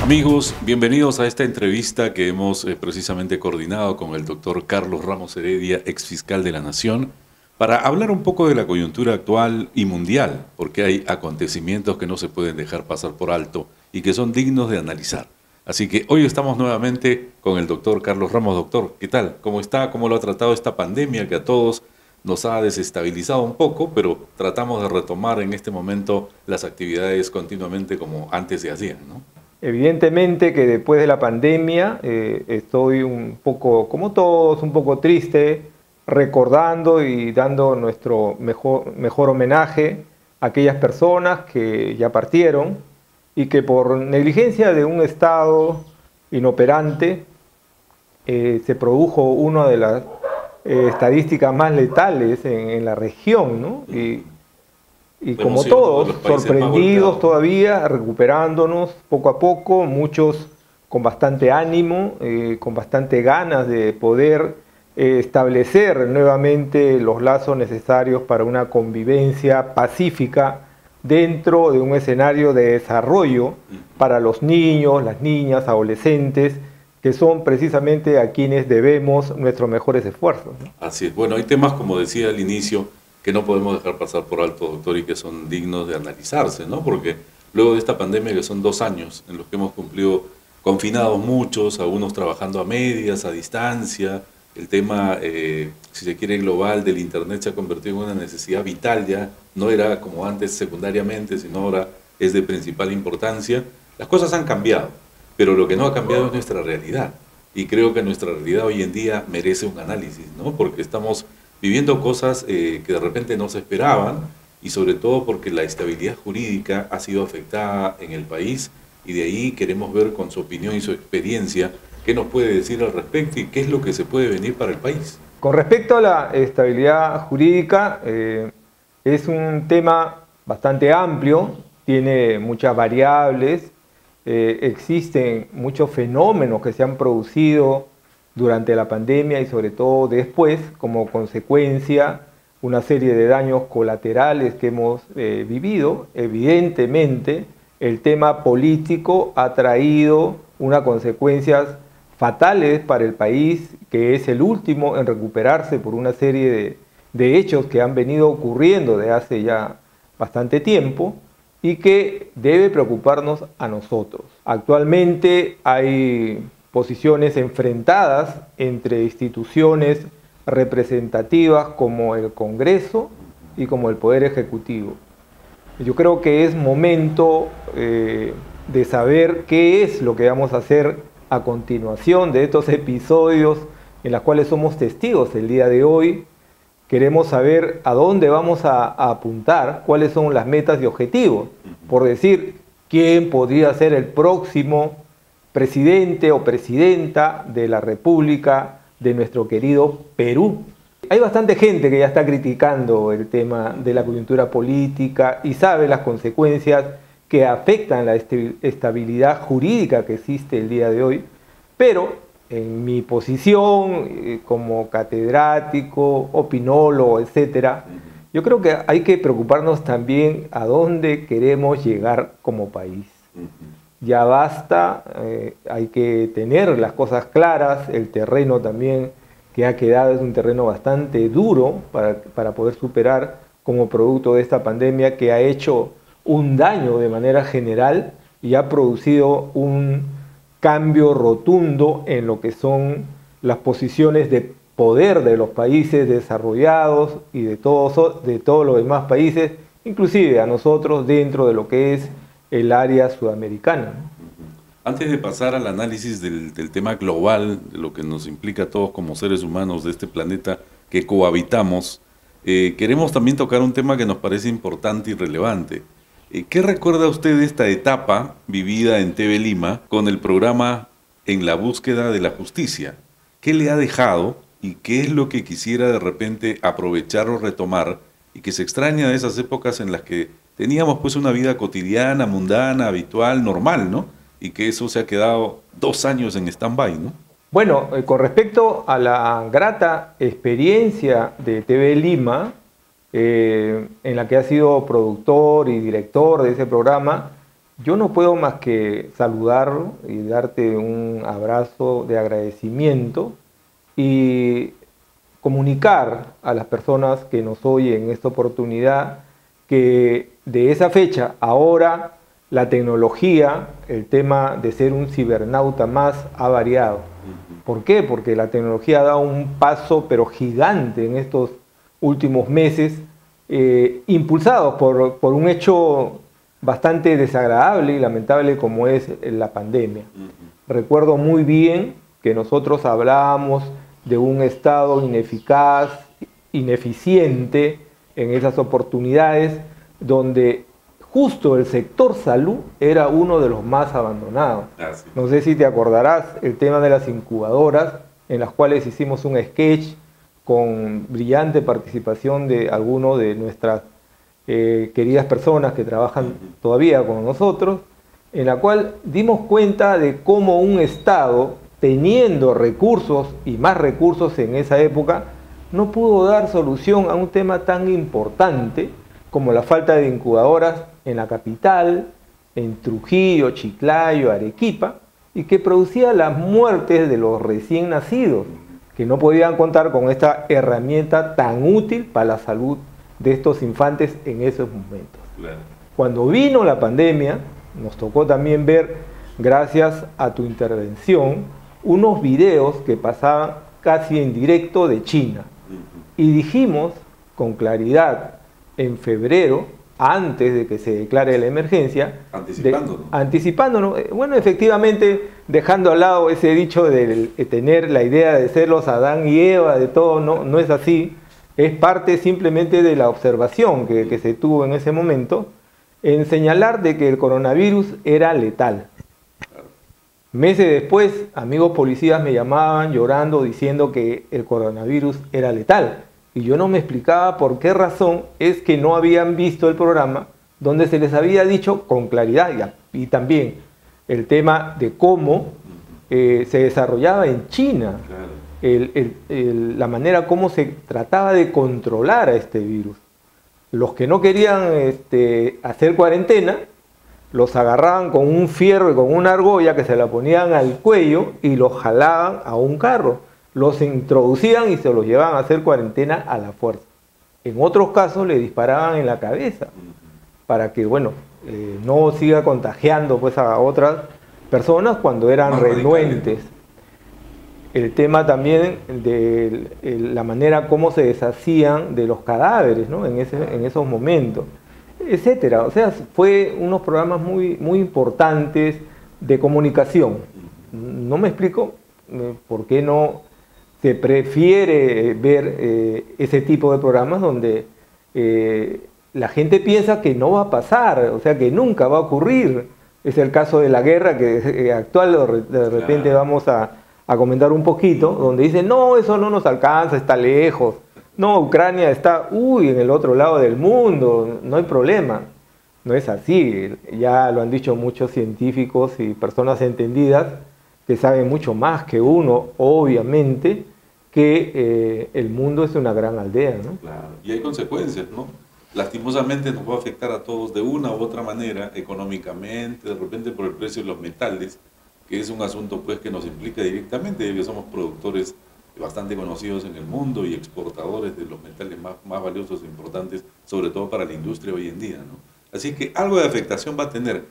Amigos, bienvenidos a esta entrevista que hemos precisamente coordinado con el doctor Carlos Ramos Heredia, exfiscal de la Nación, para hablar un poco de la coyuntura actual y mundial, porque hay acontecimientos que no se pueden dejar pasar por alto y que son dignos de analizar. Así que hoy estamos nuevamente con el doctor Carlos Ramos. Doctor, ¿qué tal? ¿Cómo está? ¿Cómo lo ha tratado esta pandemia que a todos nos ha desestabilizado un poco, pero tratamos de retomar en este momento las actividades continuamente como antes se hacían, ¿no? Evidentemente que después de la pandemia estoy un poco, como todos, un poco triste, recordando y dando nuestro mejor homenaje a aquellas personas que ya partieron y que por negligencia de un Estado inoperante se produjo una de las estadísticas más letales en la región, ¿no? Y como todos, sorprendidos todavía, recuperándonos poco a poco, muchos con bastante ánimo, con bastante ganas de poder establecer nuevamente los lazos necesarios para una convivencia pacífica dentro de un escenario de desarrollo para los niños, las niñas, adolescentes, que son precisamente a quienes debemos nuestros mejores esfuerzos, ¿no? Así es. Bueno, hay temas, como decía al inicio, que no podemos dejar pasar por alto, doctor, y que son dignos de analizarse, ¿no? Porque luego de esta pandemia, que son 2 años en los que hemos cumplido confinados muchos, algunos trabajando a medias, a distancia, el tema, si se quiere, global del Internet se ha convertido en una necesidad vital ya, no era como antes secundariamente, sino ahora es de principal importancia. Las cosas han cambiado, pero lo que no ha cambiado es nuestra realidad, y creo que nuestra realidad hoy en día merece un análisis, ¿no? Porque estamos viviendo cosas que de repente no se esperaban, y sobre todo porque la estabilidad jurídica ha sido afectada en el país, y de ahí queremos ver con su opinión y su experiencia qué nos puede decir al respecto y qué es lo que se puede venir para el país. Con respecto a la estabilidad jurídica, es un tema bastante amplio, tiene muchas variables, existen muchos fenómenos que se han producido durante la pandemia y sobre todo después, como consecuencia, una serie de daños colaterales que hemos vivido. Evidentemente, el tema político ha traído unas consecuencias fatales para el país, que es el último en recuperarse por una serie de hechos que han venido ocurriendo desde hace ya bastante tiempo y que debe preocuparnos a nosotros. Actualmente hay posiciones enfrentadas entre instituciones representativas como el Congreso y como el Poder Ejecutivo. Yo creo que es momento de saber qué es lo que vamos a hacer a continuación de estos episodios en los cuales somos testigos el día de hoy. Queremos saber a dónde vamos a apuntar, cuáles son las metas y objetivos. Por decir, quién podría ser el próximo presidente o presidenta de la República de nuestro querido Perú. Hay bastante gente que ya está criticando el tema de la coyuntura política y sabe las consecuencias que afectan la estabilidad jurídica que existe el día de hoy, pero en mi posición como catedrático, opinólogo, etcétera, yo creo que hay que preocuparnos también a dónde queremos llegar como país. Ya basta, hay que tener las cosas claras, el terreno también que ha quedado es un terreno bastante duro para poder superar como producto de esta pandemia que ha hecho un daño de manera general y ha producido un cambio rotundo en lo que son las posiciones de poder de los países desarrollados y de todos los demás países, inclusive a nosotros dentro de lo que es el área sudamericana. Antes de pasar al análisis del tema global, de lo que nos implica a todos como seres humanos de este planeta que cohabitamos, queremos también tocar un tema que nos parece importante y relevante. ¿Qué recuerda usted de esta etapa vivida en TV Lima con el programa En la búsqueda de la justicia? ¿Qué le ha dejado y qué es lo que quisiera de repente aprovechar o retomar y que se extraña de esas épocas en las que teníamos pues una vida cotidiana, mundana, habitual, normal, ¿no? Y que eso se ha quedado 2 años en stand-by, ¿no? Bueno, con respecto a la grata experiencia de TV Lima, en la que ha sido productor y director de ese programa, Yo no puedo más que saludar y darte un abrazo de agradecimiento y comunicar a las personas que nos oyen en esta oportunidad que de esa fecha, ahora la tecnología, el tema de ser un cibernauta más ha variado. ¿Por qué? Porque la tecnología ha dado un paso pero gigante en estos últimos meses, impulsados por un hecho bastante desagradable y lamentable como es la pandemia. Recuerdo muy bien que nosotros hablábamos de un Estado ineficaz, ineficiente en esas oportunidades, donde justo el sector salud era uno de los más abandonados. Sí. No sé si te acordarás el tema de las incubadoras, en las cuales hicimos un sketch con brillante participación de algunos de nuestras queridas personas que trabajan todavía con nosotros, en la cual dimos cuenta de cómo un Estado, teniendo recursos y más recursos en esa época, no pudo dar solución a un tema tan importante como la falta de incubadoras en la capital, en Trujillo, Chiclayo, Arequipa, y que producía las muertes de los recién nacidos, que no podían contar con esta herramienta tan útil para la salud de estos infantes en esos momentos. Claro. Cuando vino la pandemia, nos tocó también ver, gracias a tu intervención, unos videos que pasaban casi en directo de China. Y dijimos con claridad en febrero, antes de que se declare la emergencia, anticipándonos. Bueno, efectivamente, dejando al lado ese dicho de tener la idea de ser los Adán y Eva, de todo, no es así. Es parte simplemente de la observación que se tuvo en ese momento, en señalar de que el coronavirus era letal. Meses después, amigos policías me llamaban llorando diciendo que el coronavirus era letal. Y yo no me explicaba por qué razón es que no habían visto el programa donde se les había dicho con claridad, y también el tema de cómo se desarrollaba en China, la manera como se trataba de controlar a este virus. Los que no querían hacer cuarentena, los agarraban con un fierro y con una argolla que se la ponían al cuello y los jalaban a un carro. Los introducían y se los llevaban a hacer cuarentena a la fuerza. En otros casos le disparaban en la cabeza para que, bueno, no siga contagiando pues a otras personas cuando eran renuentes. El tema también de la manera como se deshacían de los cadáveres, ¿no? en esos momentos, etcétera. O sea, fue unos programas muy importantes de comunicación. No me explico por qué no se prefiere ver ese tipo de programas donde la gente piensa que no va a pasar, o sea, que nunca va a ocurrir. Es el caso de la guerra que actual, de repente vamos a comentar un poquito, donde dicen, no, eso no nos alcanza, está lejos. No, Ucrania está, en el otro lado del mundo, no hay problema. No es así, ya lo han dicho muchos científicos y personas entendidas que saben mucho más que uno, obviamente, que el mundo es una gran aldea, ¿no? Claro, y hay consecuencias, ¿no? Lastimosamente nos va a afectar a todos de una u otra manera, económicamente, de repente por el precio de los metales, que es un asunto pues que nos implica directamente, ya que somos productores bastante conocidos en el mundo y exportadores de los metales más valiosos e importantes, sobre todo para la industria hoy en día, ¿no? Así que algo de afectación va a tener.